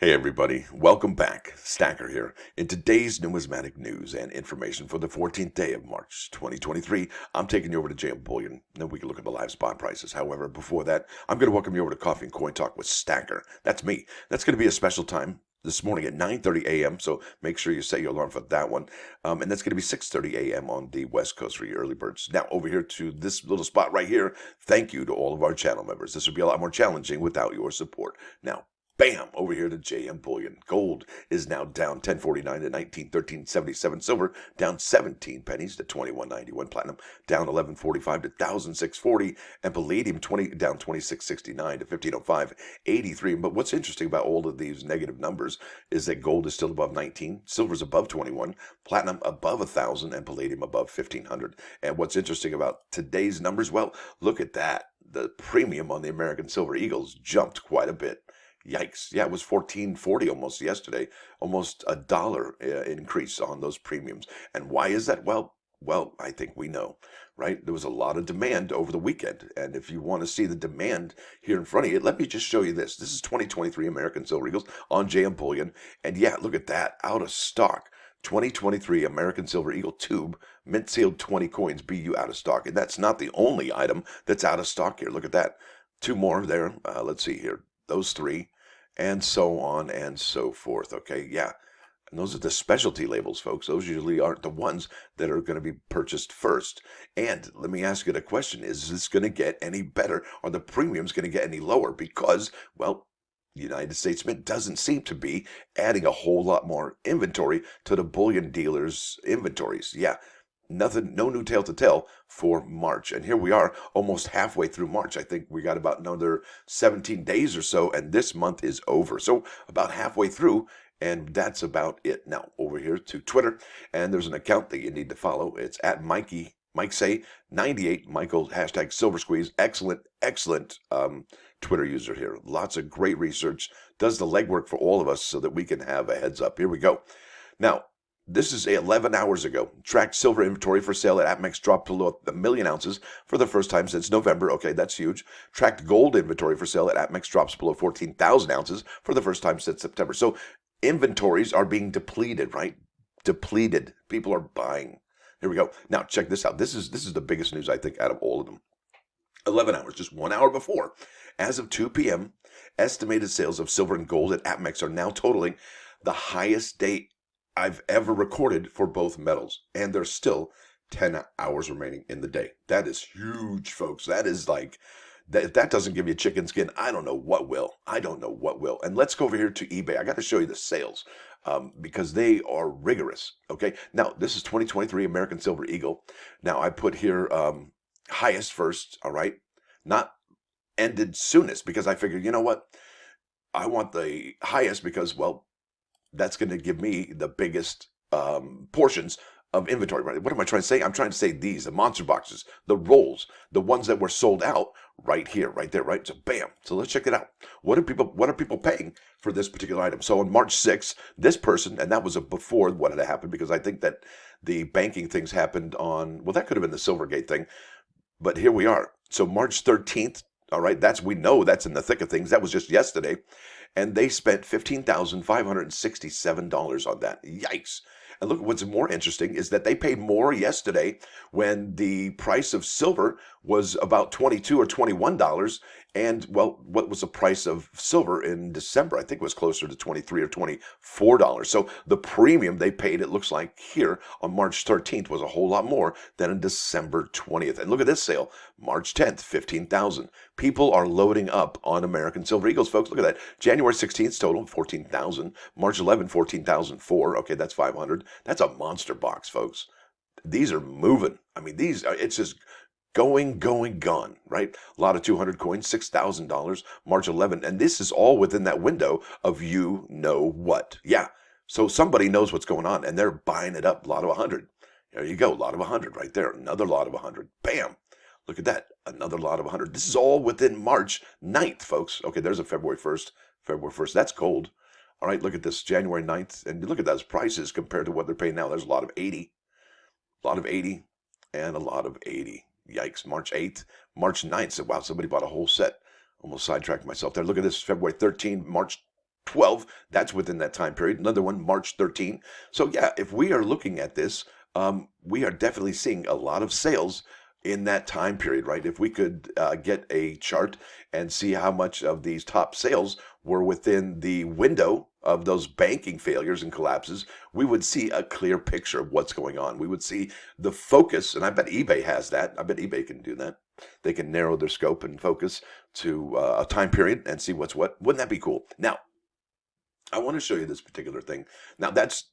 Hey everybody, welcome back. Stacker here. In today's numismatic news and information for the 14th day of March 2023, I'm taking you over to JM Bullion. Then we can look at the live spot prices. However, before that, I'm going to welcome you over to Coffee and Coin Talk with Stacker. That's me. That's going to be a special time this morning at 9:30 a.m. So make sure you set your alarm for that one. And that's going to be 6:30 a.m. on the West Coast for your early birds. Now over here to this little spot right here. Thank you to all of our channel members. This would be a lot more challenging without your support. Now, bam, over here to JM Bullion. Gold is now down 10.49 to 19.1377. Silver down 17 pennies to 21.91. Platinum down 11.45 to 1,006.40. And palladium down 26.69 to 15.05.83. But what's interesting about all of these negative numbers is that gold is still above 19, silver's above 21, platinum above 1,000, and palladium above 1,500. And what's interesting about today's numbers? Well, look at that. The premium on the American Silver Eagles jumped quite a bit. Yikes. Yeah, it was 14.40 almost yesterday, almost a dollar increase on those premiums. And why is that? Well, I think we know, right? There was a lot of demand over the weekend. And if you want to see the demand here in front of you, let me just show you this. This is 2023 American Silver Eagles on JM Bullion. And yeah, look at that, out of stock. 2023 American Silver Eagle Tube, mint sealed 20 coins, BU out of stock. And that's not the only item that's out of stock here. Look at that. Two more there. Let's see here. Those three, and so on and so forth. Okay, yeah. And those are the specialty labels, folks. Those usually aren't the ones that are going to be purchased first. And let me ask you the question, is this going to get any better? Are the premiums going to get any lower? Because, well, United States Mint doesn't seem to be adding a whole lot more inventory to the bullion dealers' inventories. Yeah. Nothing, no new tale to tell for March. And here we are almost halfway through March. I think we got about another 17 days or so, and this month is over. So about halfway through, and that's about it. Now over here to Twitter, and there's an account that you need to follow. It's at Mike Say 98, Michael, hashtag SilverSqueeze. Excellent Twitter user here. Lots of great research. Does the legwork for all of us so that we can have a heads up. Here we go. Now, this is 11 hours ago. Tracked silver inventory for sale at APMEX dropped below 1 million ounces for the first time since November. Okay, that's huge. Tracked gold inventory for sale at APMEX drops below 14,000 ounces for the first time since September. So inventories are being depleted, right? Depleted. People are buying. Here we go. Now check this out. This is the biggest news I think out of all of them. 11 hours, just 1 hour before. As of 2 p.m., estimated sales of silver and gold at APMEX are now totaling the highest date I've ever recorded for both metals, and there's still 10 hours remaining in the day. That is huge, folks. That is like, if that doesn't give you chicken skin, I don't know what will. I don't know what will. And let's go over here to eBay. I got to show you the sales because they are rigorous. Okay. Now, this is 2023 American Silver Eagle. Now, I put here highest first. All right. Not ended soonest because I figured, you know what? I want the highest because, well, that's going to give me the biggest portions of inventory. Right? What am I trying to say? I'm trying to say these, the monster boxes, the rolls, the ones that were sold out right here, right there, right? So bam. So let's check it out. What are people paying for this particular item? So on March 6th, this person, and that was before what had happened because I think that the banking things happened on, well, that could have been the Silvergate thing, but here we are. So March 13th, all right, we know that's in the thick of things. That was just yesterday. And they spent $15,567 on that. Yikes. And look, what's more interesting is that they paid more yesterday when the price of silver was about $22 or $21. And, well, what was the price of silver in December? I think it was closer to $23 or $24. So the premium they paid, it looks like here on March 13th, was a whole lot more than on December 20th. And look at this sale, March 10th, 15,000. People are loading up on American Silver Eagles, folks. Look at that. January 16th total, 14,000. March 11th, 14,004. Okay, that's 500. That's a monster box, folks. These are moving. I mean, it's just going, gone, right? A lot of 200 coins, $6,000, March 11th. And this is all within that window of you know what. Yeah. So somebody knows what's going on and they're buying it up. A lot of 100. There you go. A lot of 100 right there. Another lot of 100. Bam. Look at that. Another lot of 100. This is all within March 9th, folks. Okay, there's a February 1st. February 1st. That's gold. All right, look at this, January 9th. And look at those prices compared to what they're paying now. There's a lot of 80. A lot of 80 and a lot of 80. Yikes. March 8th. March 9th. So, wow, somebody bought a whole set. Almost sidetracked myself there. Look at this, February 13th, March 12, that's within that time period. Another one, March 13. So yeah, if we are looking at this, we are definitely seeing a lot of sales in that time period, right? If we could get a chart and see how much of these top sales were within the window of those banking failures and collapses, we would see a clear picture of what's going on. We would see the focus, and I bet eBay has that. I bet eBay can do that. They can narrow their scope and focus to a time period and see what's what. Wouldn't that be cool? Now, I want to show you this particular thing. Now that's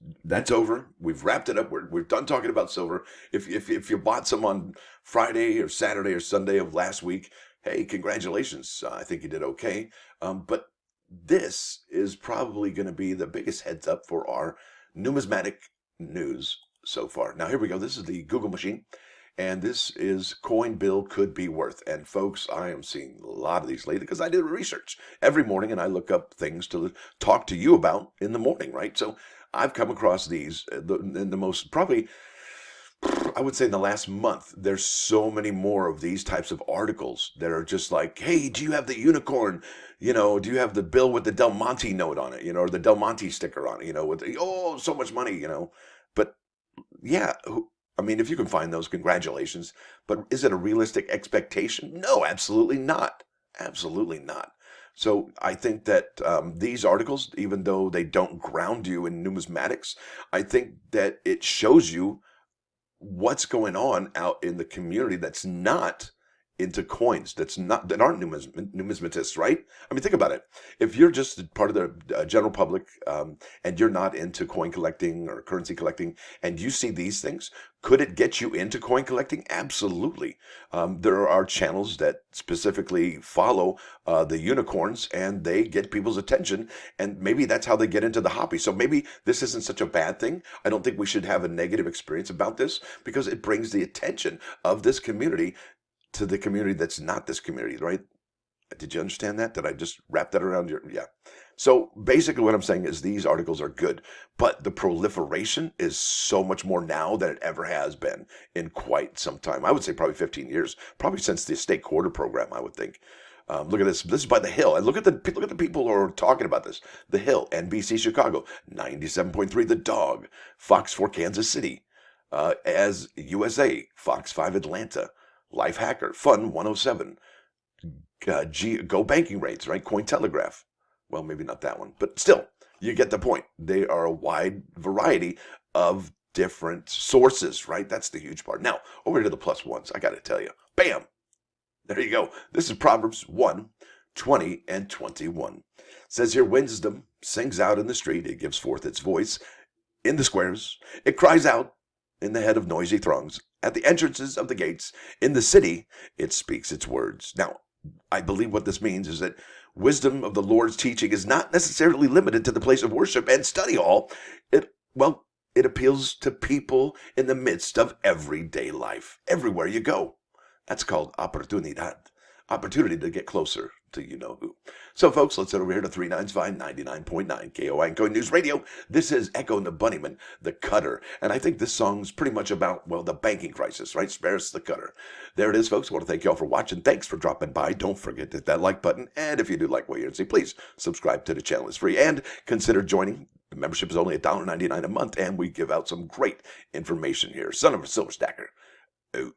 over. We've wrapped it up. We're done talking about silver. If you bought some on Friday or Saturday or Sunday of last week, hey, congratulations. I think you did okay. But this is probably going to be the biggest heads up for our numismatic news so far. Now here we go. This is the Google machine. And this is Coinbill could be worth. And folks, I am seeing a lot of these lately because I do research every morning and I look up things to talk to you about in the morning, right? So I've come across these in the most, probably, I would say in the last month, there's so many more of these types of articles that are just like, hey, do you have the unicorn? You know, do you have the bill with the Del Monte note on it? You know, or the Del Monte sticker on it, you know, with the, oh, so much money, you know. But yeah, I mean, if you can find those, congratulations. But is it a realistic expectation? No, absolutely not. Absolutely not. So I think that these articles, even though they don't ground you in numismatics, I think that it shows you what's going on out in the community that's not into coins, that aren't numismatists, right? I mean, think about it. If you're just part of the general public and you're not into coin collecting or currency collecting, and you see these things, could it get you into coin collecting? Absolutely. There are channels that specifically follow the unicorns, and they get people's attention, and maybe that's how they get into the hobby. So maybe this isn't such a bad thing. I don't think we should have a negative experience about this because it brings the attention of this community to the community that's not this community, right? Did you understand that? Did I just wrap that around your, yeah. So basically what I'm saying is these articles are good, but the proliferation is so much more now than it ever has been in quite some time. I would say probably 15 years, probably since the state quarter program, I would think. Look at this. This is by The Hill. And look at the people who are talking about this. The Hill, NBC Chicago, 97.3 The Dog, Fox 4 Kansas City, as USA, Fox 5 Atlanta, Life Hacker, Fun 107, Go Banking Rates, right? Cointelegraph. Well, maybe not that one, but still, you get the point. They are a wide variety of different sources, right? That's the huge part. Now, over to the plus ones, I got to tell you. Bam! There you go. This is Proverbs 1, 20 and 21. It says here, wisdom sings out in the street. It gives forth its voice in the squares. It cries out in the head of noisy throngs. At the entrances of the gates, in the city, it speaks its words. Now, I believe what this means is that wisdom of the Lord's teaching is not necessarily limited to the place of worship and study hall. It appeals to people in the midst of everyday life, everywhere you go. That's called oportunidad, opportunity to get closer to you-know-who. So, folks, let's head over here to 395 99.9 KOI and Coin News Radio. This is Echo and the Bunnymen, the Cutter. And I think this song's pretty much about, well, the banking crisis, right? Spare us the Cutter. There it is, folks. I want to thank you all for watching. Thanks for dropping by. Don't forget to hit that like button. And if you do like what you hear and see, please subscribe to the channel. It's free. And consider joining. The membership is only $1.99 a month, and we give out some great information here. Son of a silver stacker. Out.